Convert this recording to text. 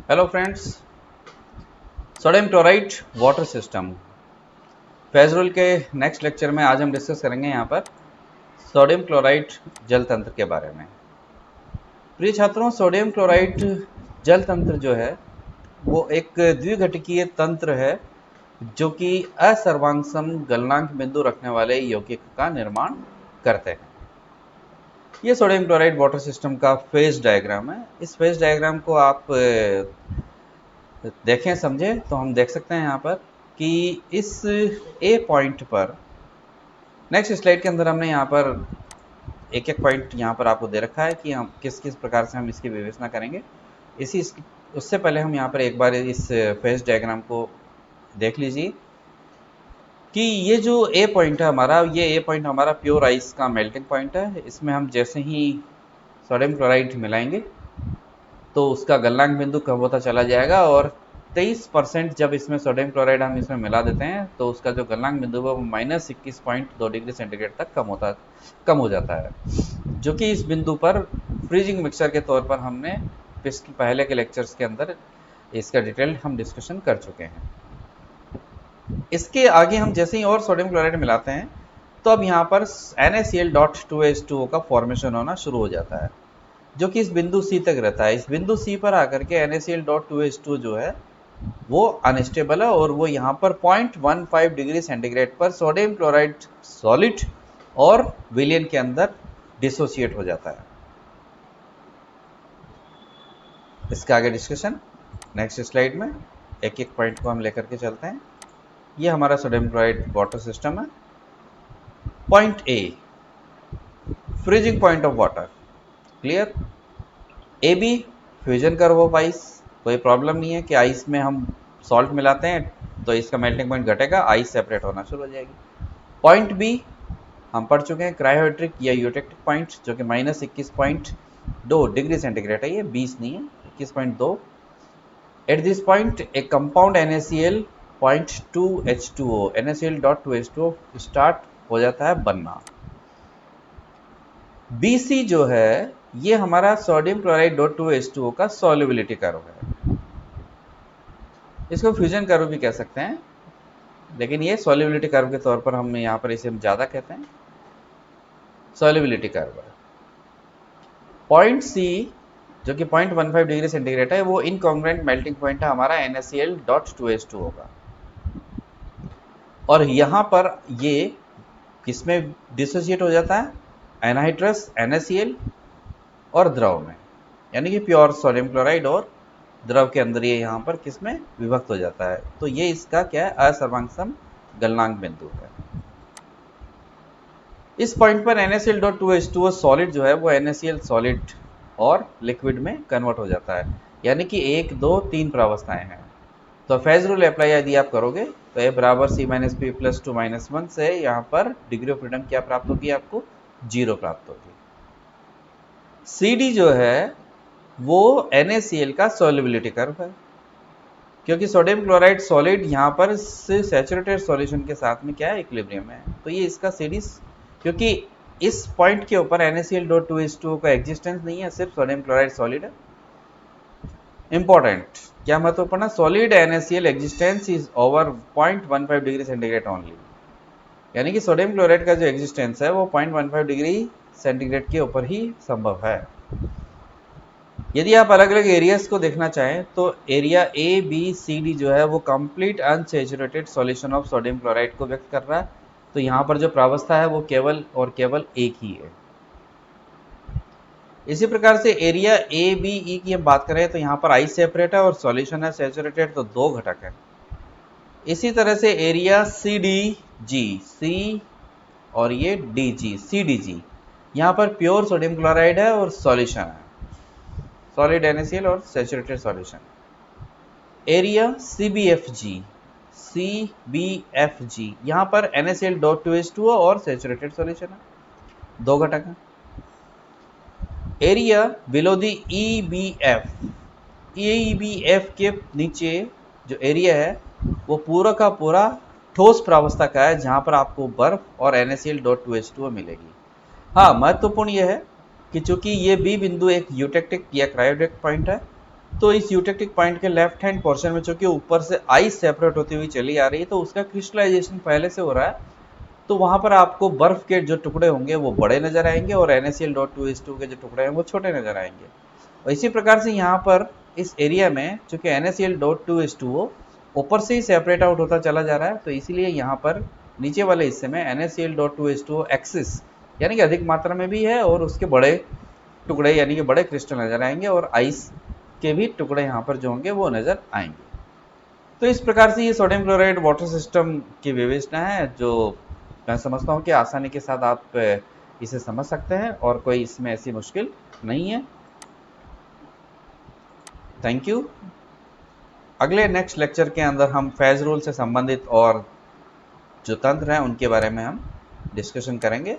Hello friends, sodium chloride water system phase rule के next lecture में आज हम डिस्कस करेंगे यहाँ पर सोडियम क्लोराइड जल तंत्र के बारे में। प्रिय छात्रों, सोडियम क्लोराइड जल तंत्र जो है वो एक द्विघटकीय तंत्र है जो कि असर्वांगसम गलनांक बिंदु रखने वाले यौगिक का निर्माण करते हैं। ये सोडियम क्लोराइड वाटर सिस्टम का फेज डायग्राम है। इस फेज डायग्राम को आप देखें समझें तो हम देख सकते हैं यहाँ पर कि इस ए पॉइंट पर नेक्स्ट स्लाइड के अंदर हमने यहाँ पर एक एक पॉइंट यहाँ पर आपको दे रखा है कि हम किस किस प्रकार से हम इसकी विवेचना करेंगे। उससे पहले हम यहाँ पर एक बार इस फेज डायग्राम को देख लीजिए कि ये जो ए पॉइंट है हमारा, ये ए पॉइंट हमारा प्योर आइस का मेल्टिंग पॉइंट है। इसमें हम जैसे ही सोडियम क्लोराइड मिलाएंगे तो उसका गलनांक बिंदु कम होता चला जाएगा और 23% जब इसमें सोडियम क्लोराइड हम इसमें मिला देते हैं तो उसका जो गलनांक बिंदु है वो -21.2 डिग्री सेंटीग्रेड तक कम हो जाता है, जो कि इस बिंदु पर फ्रीजिंग मिक्सचर के तौर पर हमने पहले के लेक्चर्स के अंदर इसका डिटेल हम डिस्कशन कर चुके हैं। इसके आगे हम जैसे ही और सोडियम क्लोराइड मिलाते हैं तो अब यहाँ पर NaCl.2H2O का फॉर्मेशन होना शुरू हो जाता है, जो कि इस बिंदु C तक रहता है। इस बिंदु C पर आकर के NaCl.2H2 जो है वो अनस्टेबल है और वो यहाँ पर 0.15 डिग्री सेंटीग्रेड पर सोडियम क्लोराइड सॉलिड और विलयन के अंदर डिसोसिएट हो जाता है। इसका आगे डिस्कशन नेक्स्ट स्लाइड में एक एक पॉइंट को हम लेकर के चलते हैं। ये हमारा सोडियम क्लोराइड वाटर सिस्टम है। Point A, freezing point of water, clear. A B, fusion curve of ice, कोई प्रॉब्लम नहीं है कि आइस में हम सॉल्ट मिलाते हैं तो इसका मेल्टिंग पॉइंट घटेगा, आइस सेपरेट होना शुरू हो जाएगी। पॉइंट बी हम पढ़ चुके हैं, क्रायोहाइड्रिक या यूटेक्टिक पॉइंट, जो कि -21.2 डिग्री सेंटीग्रेड है। ये 20 नहीं है, 21.2। At this point A compound NaCl 0.2H2O NaCl.2H2O start हो जाता है बनना। BC जो है ये हमारा सोडियम क्लोराइड .2H2O का सॉल्युबिलिटी कर्व है। इसको फ्यूजन कर्व भी कह सकते हैं, लेकिन ये सॉल्युबिलिटी कर्व के तौर पर हम यहाँ पर इसे ज़्यादा कहते हैं, सॉल्युबिलिटी कर्व। पॉइंट C जो कि 0.15 डिग्री सेंटीग्रेड है वो इनकॉन्ग्रुएंट मेल्टिंग पॉइंट है हमारा NaCl.2H2O का। और यहाँ पर ये किसमें डिसोसिएट हो जाता है? एनहाइड्रस NaCl और द्रव में, यानी कि प्योर सोडियम क्लोराइड और द्रव के अंदर ये यहाँ पर किसमें विभक्त हो जाता है। तो ये इसका क्या है? असर्वांगसम गलनांक बिंदु है। इस पॉइंट पर NaCl.2H2O सॉलिड जो है वो NaCl सॉलिड और लिक्विड में कन्वर्ट हो जाता है, यानी कि 1, 2, 3 प्रावस्थाएं हैं। तो फेज रूल अप्लाई यदि आप करोगे तो A बराबर C - P + 2 - 1 से यहाँ पर डिग्री ऑफ फ्रीडम क्या प्राप्त होगी? आपको 0 प्राप्त होगी। CD जो है वो NaCl का सॉल्युबिलिटी कर्व है, क्योंकि सोडियम क्लोराइड सॉलिड यहाँ पर सैचुरेटेड सॉल्यूशन के साथ में क्या है? इक्विलिब्रियम में है। तो ये इसका CD, क्योंकि इस पॉइंट के ऊपर NaCl.2H2O का एग्जिस्टेंस नहीं है, सिर्फ सोडियम क्लोराइड सॉलिड है। इंपॉर्टेंट, क्या महत्वपूर्ण? Solid NaCl existence is over 0.15 degree centigrade only, यानी कि सोडियम क्लोराइड का जो एग्जिस्टेंस है वो 0.15 डिग्री सेंटीग्रेड के ऊपर ही संभव है। यदि आप अलग अलग एरियाज को देखना चाहें तो एरिया ABCD जो है वो complete unsaturated solution of sodium chloride को व्यक्त कर रहा है। तो यहाँ पर जो प्रावस्था है वो केवल और केवल एक ही है। इसी प्रकार से एरिया ABE की हम बात करें तो यहाँ पर आइस सेपरेट है और सॉल्यूशन है सैचुरेटेड, तो 2 घटक है। इसी तरह से एरिया CDG, C और ये DG, CDG, यहाँ पर प्योर सोडियम क्लोराइड है और सॉल्यूशन है, सॉलिड NaCl और सैचुरेटेड सॉल्यूशन। एरिया CBFG, यहाँ पर NaCl.2H2O और सैचुरेटेड सॉल्यूशन है, 2 घटक हैं। एरिया बिलो द EBF के नीचे जो एरिया है वो पूरा का पूरा ठोस प्रावस्था का है, जहां पर आपको बर्फ और NaCl.2H2O मिलेगी। हाँ, महत्वपूर्ण यह है कि चूंकि ये बी बिंदु एक यूटेक्टिक या क्रायोजेनिक पॉइंट है, तो इस यूटेक्टिक पॉइंट के लेफ्ट हैंड पोर्शन में चूंकि ऊपर से आइस सेपरेट होती हुई चली आ रही है तो उसका क्रिस्टलाइजेशन पहले से हो रहा है, तो वहां पर आपको बर्फ के जो टुकड़े होंगे वो बड़े नजर आएंगे और NaCl.2H2 के जो टुकड़े हैं वो छोटे नजर आएंगे। और इसी प्रकार से यहाँ पर इस एरिया में चूंकि NaCl.2H2O ऊपर से ही सेपरेट आउट होता चला जा रहा है, तो इसीलिए यहाँ पर नीचे वाले हिस्से में NaCl.2H2O एक्सिस यानी कि अधिक मात्रा में भी है और उसके बड़े टुकड़े यानी कि बड़े क्रिस्टल नजर आएंगे और आइस के भी टुकड़े यहाँ पर जो होंगे वो नजर आएंगे। तो इस प्रकार से ये सोडियम क्लोराइड वाटर सिस्टम की विवेचना है, जो मैं समझता हूँ कि आसानी के साथ आप इसे समझ सकते हैं और कोई इसमें ऐसी मुश्किल नहीं है। Thank you. अगले नेक्स्ट लेक्चर के अंदर हम फेज रूल से संबंधित और जो तंत्र हैं उनके बारे में हम डिस्कशन करेंगे।